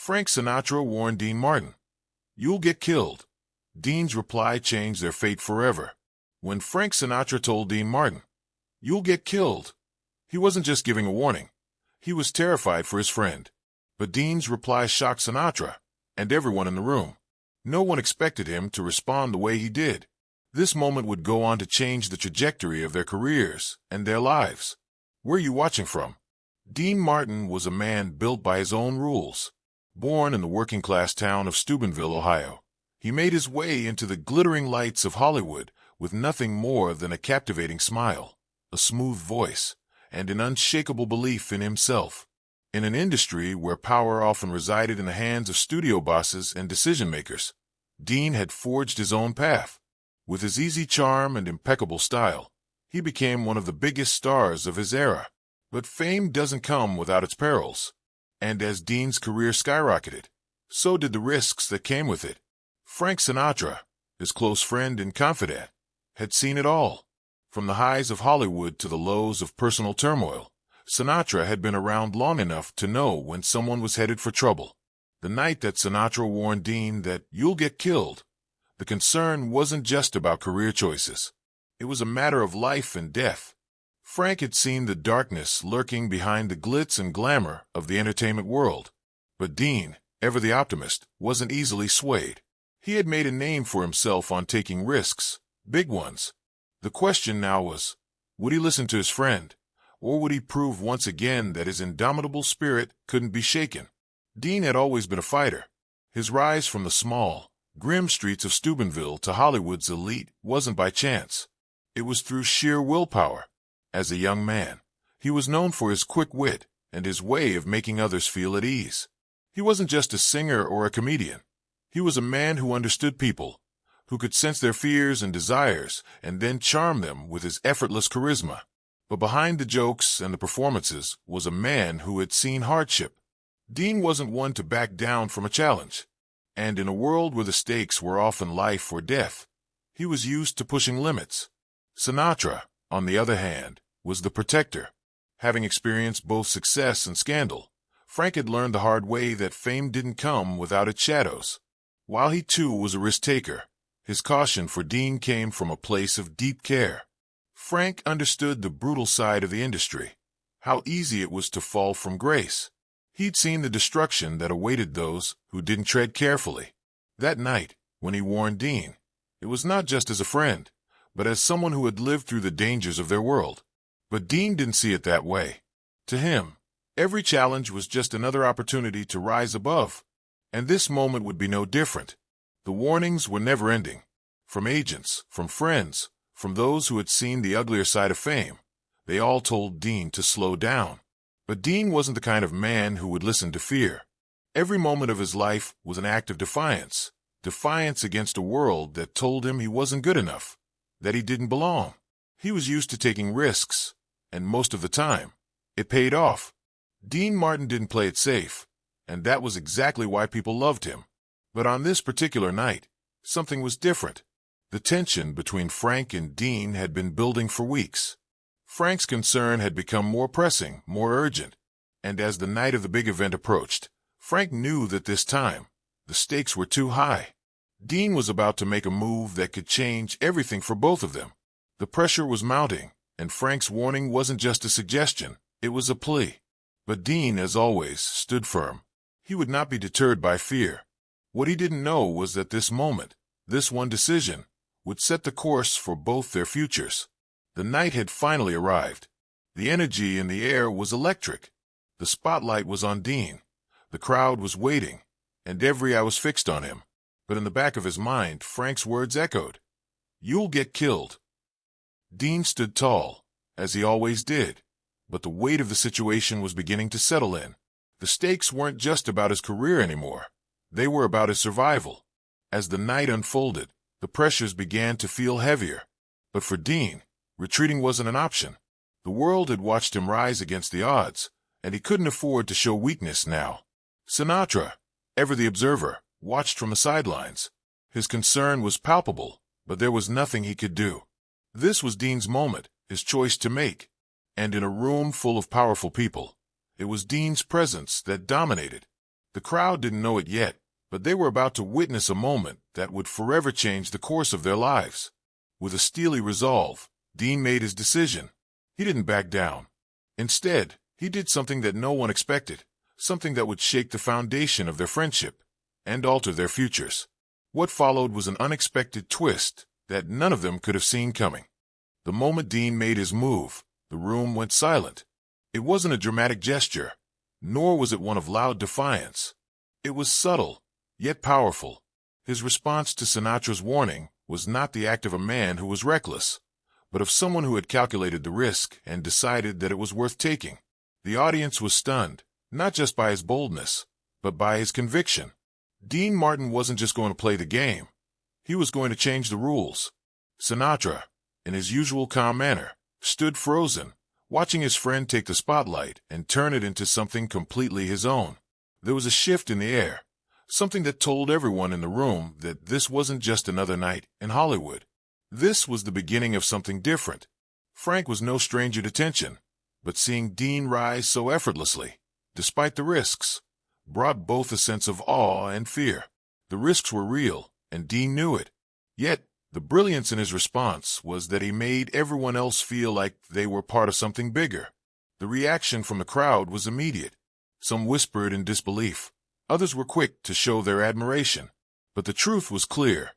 Frank Sinatra warned Dean Martin, "You'll get killed." Dean's reply changed their fate forever. When Frank Sinatra told Dean Martin, "You'll get killed," he wasn't just giving a warning. He was terrified for his friend. But Dean's reply shocked Sinatra and everyone in the room. No one expected him to respond the way he did. This moment would go on to change the trajectory of their careers and their lives. Where are you watching from? Dean Martin was a man built by his own rules. Born in the working-class town of Steubenville, Ohio, he made his way into the glittering lights of Hollywood with nothing more than a captivating smile, a smooth voice, and an unshakable belief in himself. In an industry where power often resided in the hands of studio bosses and decision-makers, Dean had forged his own path. With his easy charm and impeccable style, he became one of the biggest stars of his era. But fame doesn't come without its perils. And as Dean's career skyrocketed, so did the risks that came with it. Frank Sinatra, his close friend and confidant, had seen it all. From the highs of Hollywood to the lows of personal turmoil, Sinatra had been around long enough to know when someone was headed for trouble. The night that Sinatra warned Dean that "you'll get killed," the concern wasn't just about career choices. It was a matter of life and death. Frank had seen the darkness lurking behind the glitz and glamour of the entertainment world. But Dean, ever the optimist, wasn't easily swayed. He had made a name for himself on taking risks, big ones. The question now was, would he listen to his friend, or would he prove once again that his indomitable spirit couldn't be shaken? Dean had always been a fighter. His rise from the small, grim streets of Steubenville to Hollywood's elite wasn't by chance. It was through sheer willpower. As a young man, he was known for his quick wit and his way of making others feel at ease. He wasn't just a singer or a comedian. He was a man who understood people, who could sense their fears and desires and then charm them with his effortless charisma. But behind the jokes and the performances was a man who had seen hardship. Dean wasn't one to back down from a challenge. And in a world where the stakes were often life or death, he was used to pushing limits. Sinatra, on the other hand, was the protector. Having experienced both success and scandal, Frank had learned the hard way that fame didn't come without its shadows. While he too was a risk-taker, his caution for Dean came from a place of deep care. Frank understood the brutal side of the industry, how easy it was to fall from grace. He'd seen the destruction that awaited those who didn't tread carefully. That night, when he warned Dean, it was not just as a friend, but as someone who had lived through the dangers of their world. But Dean didn't see it that way. To him, every challenge was just another opportunity to rise above. And this moment would be no different. The warnings were never-ending. From agents, from friends, from those who had seen the uglier side of fame, they all told Dean to slow down. But Dean wasn't the kind of man who would listen to fear. Every moment of his life was an act of defiance. Defiance against a world that told him he wasn't good enough, that he didn't belong. He was used to taking risks, and most of the time, it paid off. Dean Martin didn't play it safe, and that was exactly why people loved him. But on this particular night, something was different. The tension between Frank and Dean had been building for weeks. Frank's concern had become more pressing, more urgent, and as the night of the big event approached, Frank knew that this time, the stakes were too high. Dean was about to make a move that could change everything for both of them. The pressure was mounting, and Frank's warning wasn't just a suggestion, it was a plea. But Dean, as always, stood firm. He would not be deterred by fear. What he didn't know was that this moment, this one decision, would set the course for both their futures. The night had finally arrived. The energy in the air was electric. The spotlight was on Dean. The crowd was waiting, and every eye was fixed on him. But in the back of his mind, Frank's words echoed. "You'll get killed." Dean stood tall, as he always did, but the weight of the situation was beginning to settle in. The stakes weren't just about his career anymore. They were about his survival. As the night unfolded, the pressures began to feel heavier. But for Dean, retreating wasn't an option. The world had watched him rise against the odds, and he couldn't afford to show weakness now. Sinatra, ever the observer, watched from the sidelines. His concern was palpable, but there was nothing he could do. This was Dean's moment, his choice to make. And in a room full of powerful people, it was Dean's presence that dominated. The crowd didn't know it yet, but they were about to witness a moment that would forever change the course of their lives. With a steely resolve, Dean made his decision. He didn't back down. Instead, he did something that no one expected, something that would shake the foundation of their friendship and alter their futures. What followed was an unexpected twist that none of them could have seen coming. The moment Dean made his move, the room went silent. It wasn't a dramatic gesture, nor was it one of loud defiance. It was subtle, yet powerful. His response to Sinatra's warning was not the act of a man who was reckless, but of someone who had calculated the risk and decided that it was worth taking. The audience was stunned, not just by his boldness, but by his conviction. Dean Martin wasn't just going to play the game. He was going to change the rules. Sinatra, in his usual calm manner, stood frozen, watching his friend take the spotlight and turn it into something completely his own. There was a shift in the air, something that told everyone in the room that this wasn't just another night in Hollywood. This was the beginning of something different. Frank was no stranger to tension, but seeing Dean rise so effortlessly, despite the risks, brought both a sense of awe and fear. The risks were real, and Dean knew it. Yet, the brilliance in his response was that he made everyone else feel like they were part of something bigger. The reaction from the crowd was immediate. Some whispered in disbelief. Others were quick to show their admiration. But the truth was clear.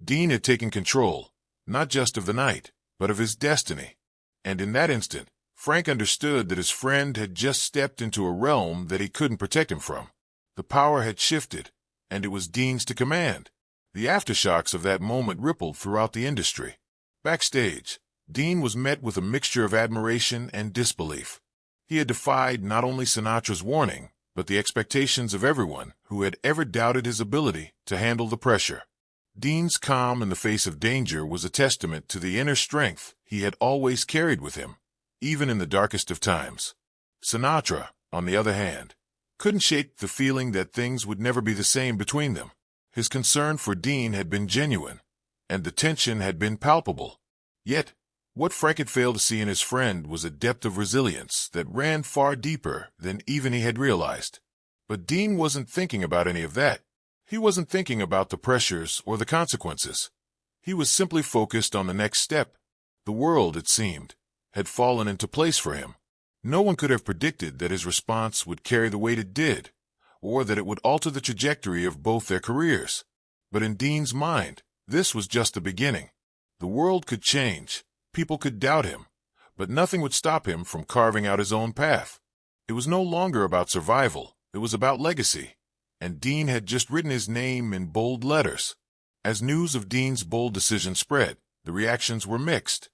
Dean had taken control, not just of the night, but of his destiny. And in that instant, Frank understood that his friend had just stepped into a realm that he couldn't protect him from. The power had shifted, and it was Dean's to command. The aftershocks of that moment rippled throughout the industry. Backstage, Dean was met with a mixture of admiration and disbelief. He had defied not only Sinatra's warning, but the expectations of everyone who had ever doubted his ability to handle the pressure. Dean's calm in the face of danger was a testament to the inner strength he had always carried with him, even in the darkest of times. Sinatra, on the other hand, couldn't shake the feeling that things would never be the same between them. His concern for Dean had been genuine, and the tension had been palpable. Yet, what Frank had failed to see in his friend was a depth of resilience that ran far deeper than even he had realized. But Dean wasn't thinking about any of that. He wasn't thinking about the pressures or the consequences. He was simply focused on the next step. The world, it seemed, had fallen into place for him. No one could have predicted that his response would carry the weight it did, or that it would alter the trajectory of both their careers. But in Dean's mind, this was just the beginning. The world could change, people could doubt him, but nothing would stop him from carving out his own path. It was no longer about survival, it was about legacy, and Dean had just written his name in bold letters. As news of Dean's bold decision spread, the reactions were mixed.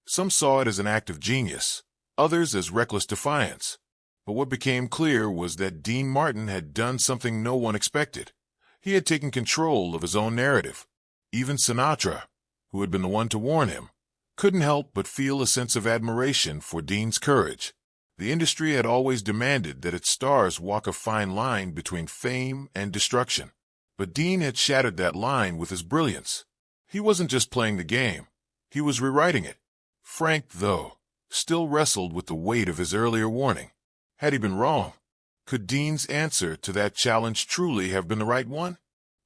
Some saw it as an act of genius, others as reckless defiance. But what became clear was that Dean Martin had done something no one expected. He had taken control of his own narrative. Even Sinatra, who had been the one to warn him, couldn't help but feel a sense of admiration for Dean's courage. The industry had always demanded that its stars walk a fine line between fame and destruction. But Dean had shattered that line with his brilliance. He wasn't just playing the game, he was rewriting it. Frank, though, still wrestled with the weight of his earlier warning. Had he been wrong? Could Dean's answer to that challenge truly have been the right one?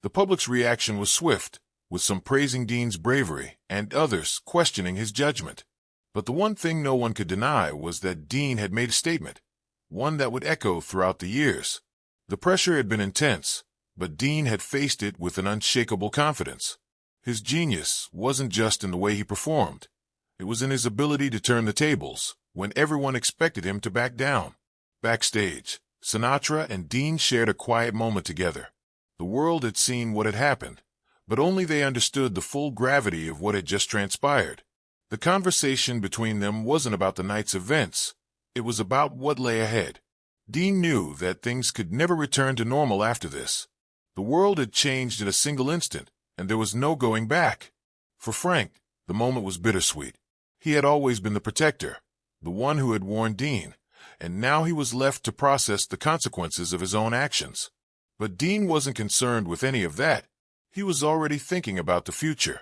The public's reaction was swift, with some praising Dean's bravery and others questioning his judgment. But the one thing no one could deny was that Dean had made a statement, one that would echo throughout the years. The pressure had been intense, but Dean had faced it with an unshakable confidence. His genius wasn't just in the way he performed. It was in his ability to turn the tables when everyone expected him to back down. Backstage, Sinatra and Dean shared a quiet moment together. The world had seen what had happened, but only they understood the full gravity of what had just transpired. The conversation between them wasn't about the night's events. It was about what lay ahead. Dean knew that things could never return to normal after this. The world had changed in a single instant, and there was no going back. For Frank, the moment was bittersweet. He had always been the protector, the one who had warned Dean, and now he was left to process the consequences of his own actions. But Dean wasn't concerned with any of that. He was already thinking about the future.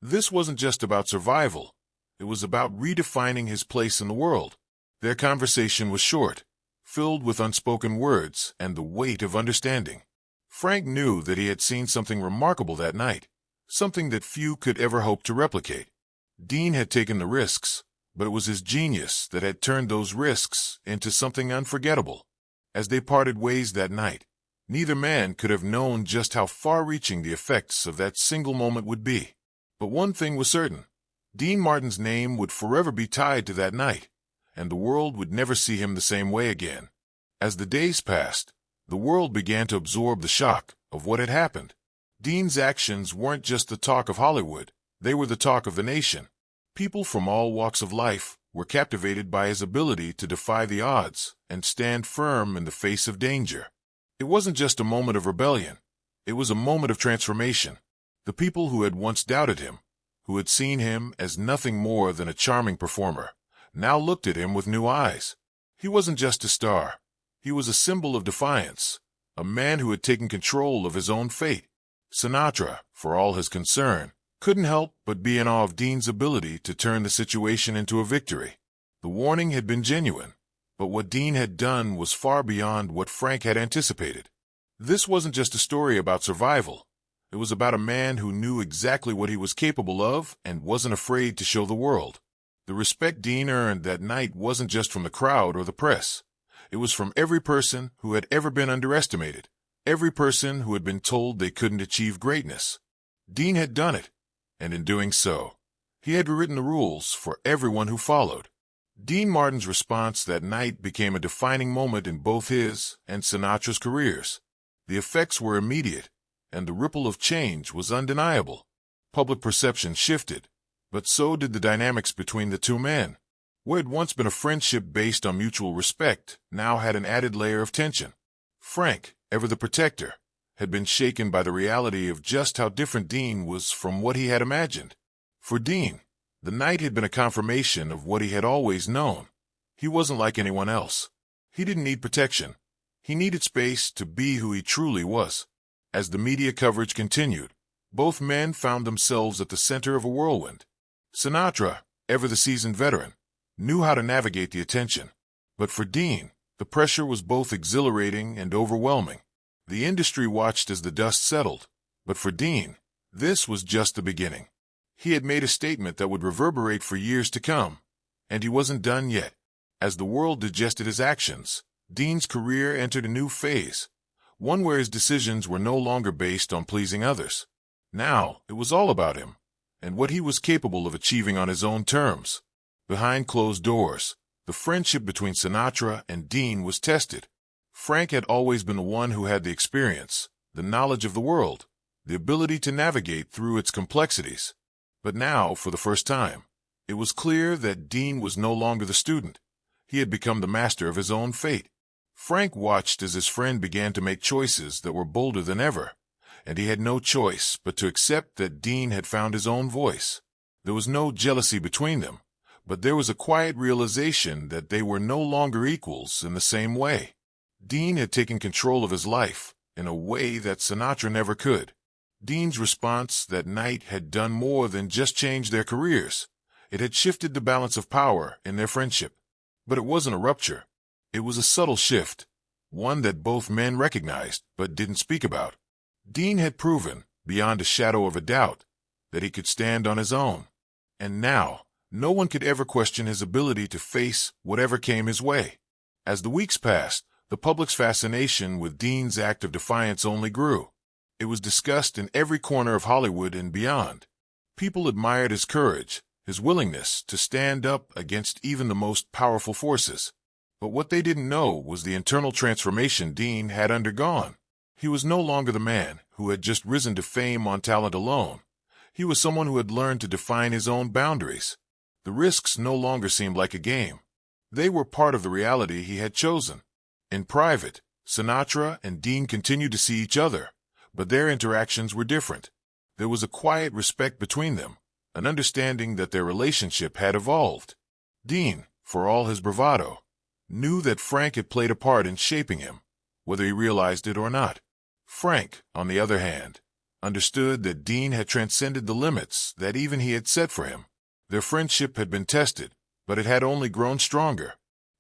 This wasn't just about survival. It was about redefining his place in the world. Their conversation was short. filled with unspoken words and the weight of understanding. Frank knew that he had seen something remarkable that night, something that few could ever hope to replicate. Dean had taken the risks, but it was his genius that had turned those risks into something unforgettable. As they parted ways that night, neither man could have known just how far-reaching the effects of that single moment would be. But one thing was certain: Dean Martin's name would forever be tied to that night, and the world would never see him the same way again. As the days passed, the world began to absorb the shock of what had happened. Dean's actions weren't just the talk of Hollywood, they were the talk of the nation. People from all walks of life were captivated by his ability to defy the odds and stand firm in the face of danger. It wasn't just a moment of rebellion, it was a moment of transformation. The people who had once doubted him, who had seen him as nothing more than a charming performer, now looked at him with new eyes. He wasn't just a star, he was a symbol of defiance, a man who had taken control of his own fate. Sinatra, for all his concern, couldn't help but be in awe of Dean's ability to turn the situation into a victory. The warning had been genuine, but what Dean had done was far beyond what Frank had anticipated. This wasn't just a story about survival. It was about a man who knew exactly what he was capable of and wasn't afraid to show the world. The respect Dean earned that night wasn't just from the crowd or the press. It was from every person who had ever been underestimated, every person who had been told they couldn't achieve greatness. Dean had done it, and in doing so, he had rewritten the rules for everyone who followed. Dean Martin's response that night became a defining moment in both his and Sinatra's careers. The effects were immediate, and the ripple of change was undeniable. Public perception shifted, but so did the dynamics between the two men. What had once been a friendship based on mutual respect now had an added layer of tension. Frank, ever the protector, had been shaken by the reality of just how different Dean was from what he had imagined. For Dean, the night had been a confirmation of what he had always known. He wasn't like anyone else. He didn't need protection. He needed space to be who he truly was. As the media coverage continued, both men found themselves at the center of a whirlwind. Sinatra, ever the seasoned veteran, knew how to navigate the attention. But for Dean, the pressure was both exhilarating and overwhelming. The industry watched as the dust settled, but for Dean, this was just the beginning. He had made a statement that would reverberate for years to come, and he wasn't done yet. As the world digested his actions, Dean's career entered a new phase, one where his decisions were no longer based on pleasing others. Now, it was all about him, and what he was capable of achieving on his own terms. Behind closed doors, the friendship between Sinatra and Dean was tested. Frank had always been the one who had the experience, the knowledge of the world, the ability to navigate through its complexities. But now, for the first time, it was clear that Dean was no longer the student. He had become the master of his own fate. Frank watched as his friend began to make choices that were bolder than ever, and he had no choice but to accept that Dean had found his own voice. There was no jealousy between them, but there was a quiet realization that they were no longer equals in the same way. Dean had taken control of his life in a way that Sinatra never could. Dean's response that night had done more than just change their careers. It had shifted the balance of power in their friendship. But it wasn't a rupture. It was a subtle shift, one that both men recognized but didn't speak about. Dean had proven, beyond a shadow of a doubt, that he could stand on his own. And now, no one could ever question his ability to face whatever came his way. As the weeks passed, the public's fascination with Dean's act of defiance only grew. It was discussed in every corner of Hollywood and beyond. People admired his courage, his willingness to stand up against even the most powerful forces. But what they didn't know was the internal transformation Dean had undergone. He was no longer the man who had just risen to fame on talent alone. He was someone who had learned to define his own boundaries. The risks no longer seemed like a game. They were part of the reality he had chosen. In private, Sinatra and Dean continued to see each other, but their interactions were different. There was a quiet respect between them, an understanding that their relationship had evolved. Dean, for all his bravado, knew that Frank had played a part in shaping him, whether he realized it or not. Frank, on the other hand, understood that Dean had transcended the limits that even he had set for him. Their friendship had been tested, but it had only grown stronger.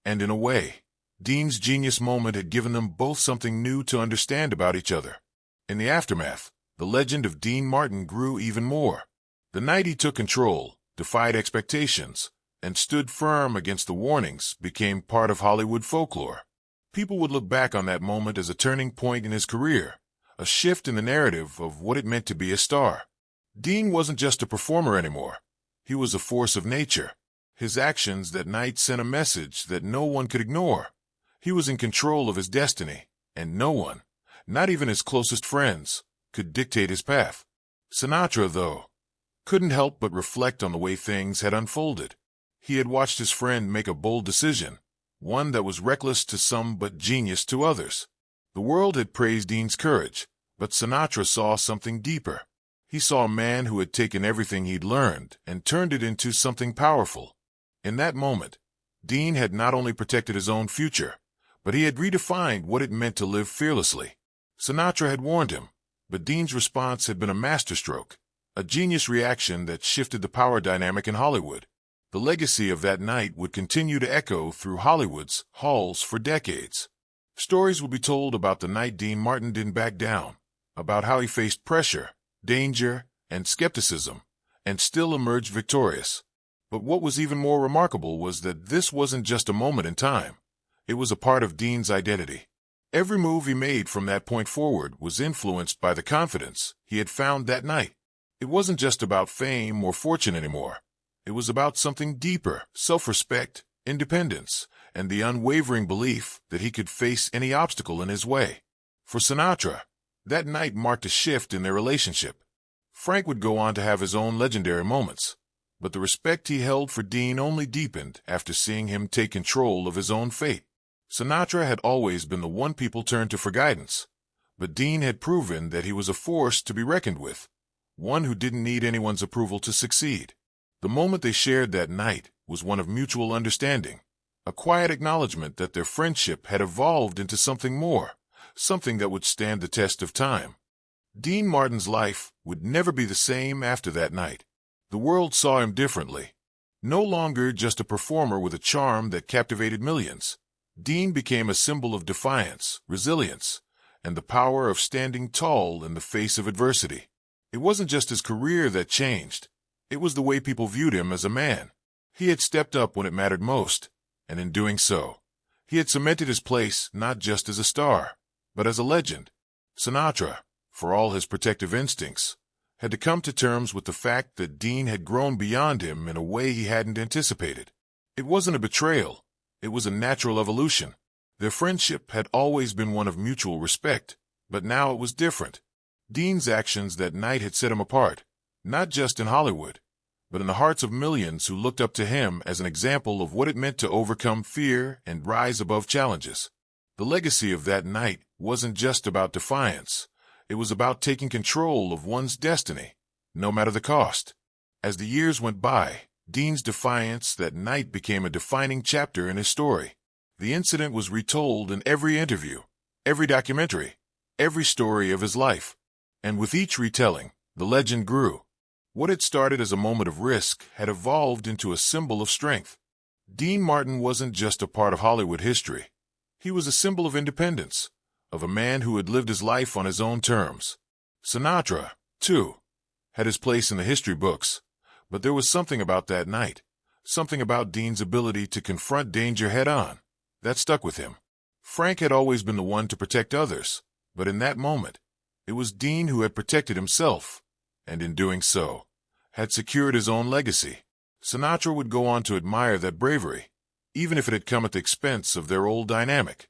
And in a way, Dean's genius moment had given them both something new to understand about each other. In the aftermath, the legend of Dean Martin grew even more. The night he took control, defied expectations, and stood firm against the warnings became part of Hollywood folklore. People would look back on that moment as a turning point in his career, a shift in the narrative of what it meant to be a star. Dean wasn't just a performer anymore. He was a force of nature. His actions that night sent a message that no one could ignore. He was in control of his destiny, and no one, not even his closest friends, could dictate his path. Sinatra, though, couldn't help but reflect on the way things had unfolded. He had watched his friend make a bold decision, one that was reckless to some but genius to others. The world had praised Dean's courage, but Sinatra saw something deeper. He saw a man who had taken everything he'd learned and turned it into something powerful. In that moment, Dean had not only protected his own future, but he had redefined what it meant to live fearlessly. Sinatra had warned him, but Dean's response had been a masterstroke, a genius reaction that shifted the power dynamic in Hollywood. The legacy of that night would continue to echo through Hollywood's halls for decades. Stories would be told about the night Dean Martin didn't back down, about how he faced pressure, danger, and skepticism, and still emerged victorious. But what was even more remarkable was that this wasn't just a moment in time. It was a part of Dean's identity. Every move he made from that point forward was influenced by the confidence he had found that night. It wasn't just about fame or fortune anymore. It was about something deeper, self-respect, independence, and the unwavering belief that he could face any obstacle in his way. For Sinatra, that night marked a shift in their relationship. Frank would go on to have his own legendary moments, but the respect he held for Dean only deepened after seeing him take control of his own fate. Sinatra had always been the one people turned to for guidance, but Dean had proven that he was a force to be reckoned with, one who didn't need anyone's approval to succeed. The moment they shared that night was one of mutual understanding, a quiet acknowledgement that their friendship had evolved into something more, something that would stand the test of time. Dean Martin's life would never be the same after that night. The world saw him differently. No longer just a performer with a charm that captivated millions, Dean became a symbol of defiance, resilience, and the power of standing tall in the face of adversity. It wasn't just his career that changed. It was the way people viewed him as a man. He had stepped up when it mattered most, and in doing so, he had cemented his place not just as a star, but as a legend. Sinatra, for all his protective instincts, had to come to terms with the fact that Dean had grown beyond him in a way he hadn't anticipated. It wasn't a betrayal. It was a natural evolution. Their friendship had always been one of mutual respect, but now it was different. Dean's actions that night had set him apart, not just in Hollywood, but in the hearts of millions who looked up to him as an example of what it meant to overcome fear and rise above challenges. The legacy of that night wasn't just about defiance. It was about taking control of one's destiny, no matter the cost. As the years went by, Dean's defiance that night became a defining chapter in his story. The incident was retold in every interview, every documentary, every story of his life. And with each retelling, the legend grew. What had started as a moment of risk had evolved into a symbol of strength. Dean Martin wasn't just a part of Hollywood history. He was a symbol of independence, of a man who had lived his life on his own terms. Sinatra, too, had his place in the history books, but there was something about that night, something about Dean's ability to confront danger head-on, that stuck with him. Frank had always been the one to protect others, but in that moment, it was Dean who had protected himself, and in doing so, had secured his own legacy. Sinatra would go on to admire that bravery, even if it had come at the expense of their old dynamic.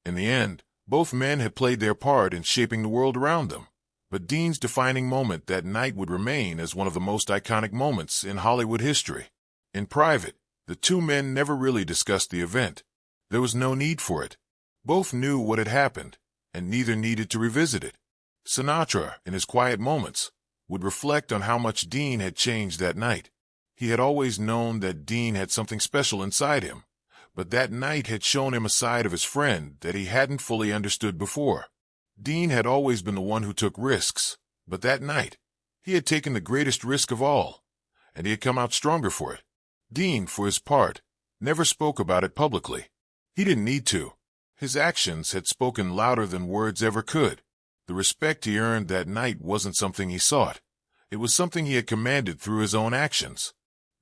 In the end, both men had played their part in shaping the world around them, but Dean's defining moment that night would remain as one of the most iconic moments in Hollywood history. In private, the two men never really discussed the event. There was no need for it. Both knew what had happened, and neither needed to revisit it. Sinatra, in his quiet moments, would reflect on how much Dean had changed that night. He had always known that Dean had something special inside him, but that night had shown him a side of his friend that he hadn't fully understood before. Dean had always been the one who took risks, but that night, he had taken the greatest risk of all, and he had come out stronger for it. Dean, for his part, never spoke about it publicly. He didn't need to. His actions had spoken louder than words ever could. The respect he earned that night wasn't something he sought. It was something he had commanded through his own actions.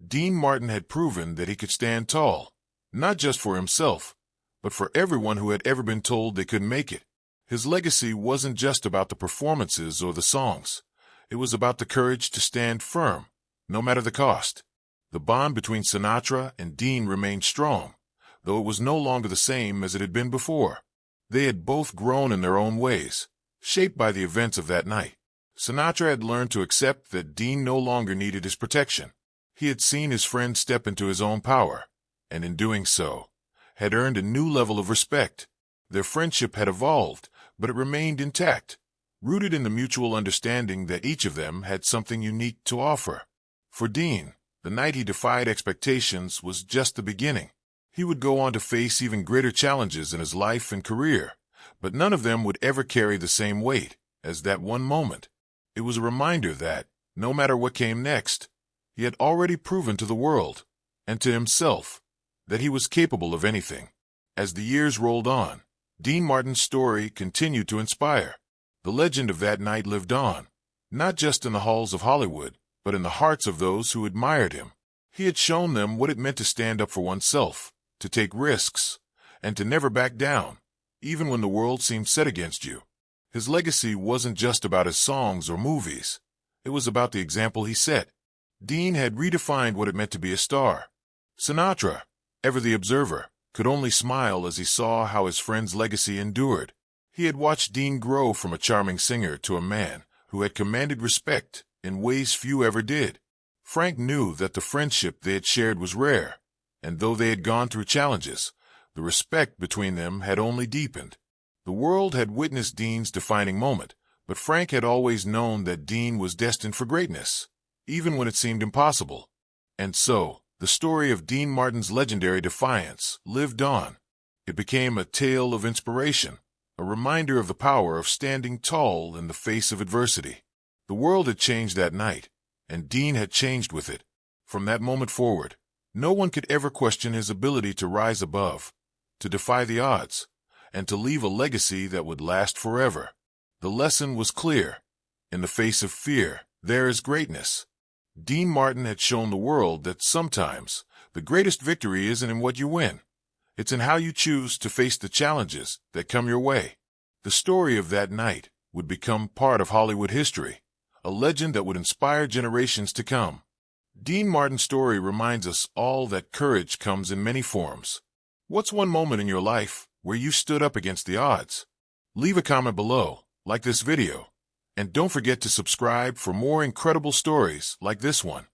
Dean Martin had proven that he could stand tall, not just for himself, but for everyone who had ever been told they couldn't make it. His legacy wasn't just about the performances or the songs. It was about the courage to stand firm, no matter the cost. The bond between Sinatra and Dean remained strong, though it was no longer the same as it had been before. They had both grown in their own ways, shaped by the events of that night. Sinatra had learned to accept that Dean no longer needed his protection. He had seen his friend step into his own power, and in doing so, had earned a new level of respect. Their friendship had evolved, but it remained intact, rooted in the mutual understanding that each of them had something unique to offer. For Dean, the night he defied expectations was just the beginning. He would go on to face even greater challenges in his life and career, but none of them would ever carry the same weight as that one moment. It was a reminder that, no matter what came next, he had already proven to the world, and to himself, that he was capable of anything. As the years rolled on, Dean Martin's story continued to inspire. The legend of that night lived on, not just in the halls of Hollywood, but in the hearts of those who admired him. He had shown them what it meant to stand up for oneself, to take risks, and to never back down, even when the world seemed set against you. His legacy wasn't just about his songs or movies. It was about the example he set. Dean had redefined what it meant to be a star. Sinatra, ever the observer, could only smile as he saw how his friend's legacy endured. He had watched Dean grow from a charming singer to a man who had commanded respect in ways few ever did. Frank knew that the friendship they had shared was rare, and though they had gone through challenges, the respect between them had only deepened. The world had witnessed Dean's defining moment, but Frank had always known that Dean was destined for greatness, even when it seemed impossible. And so, the story of Dean Martin's legendary Defiance lived on. It became a tale of inspiration, a reminder of the power of standing tall in the face of adversity. The world had changed that night, and Dean had changed with it. From that moment forward, no one could ever question his ability to rise above, to defy the odds, and to leave a legacy that would last forever. The lesson was clear. In the face of fear, there is greatness. Dean Martin had shown the world that sometimes the greatest victory isn't in what you win. It's in how you choose to face the challenges that come your way. The story of that night would become part of Hollywood history, a legend that would inspire generations to come. Dean Martin's story reminds us all that courage comes in many forms. What's one moment in your life where you stood up against the odds? Leave a comment below, like this video, and don't forget to subscribe for more incredible stories like this one.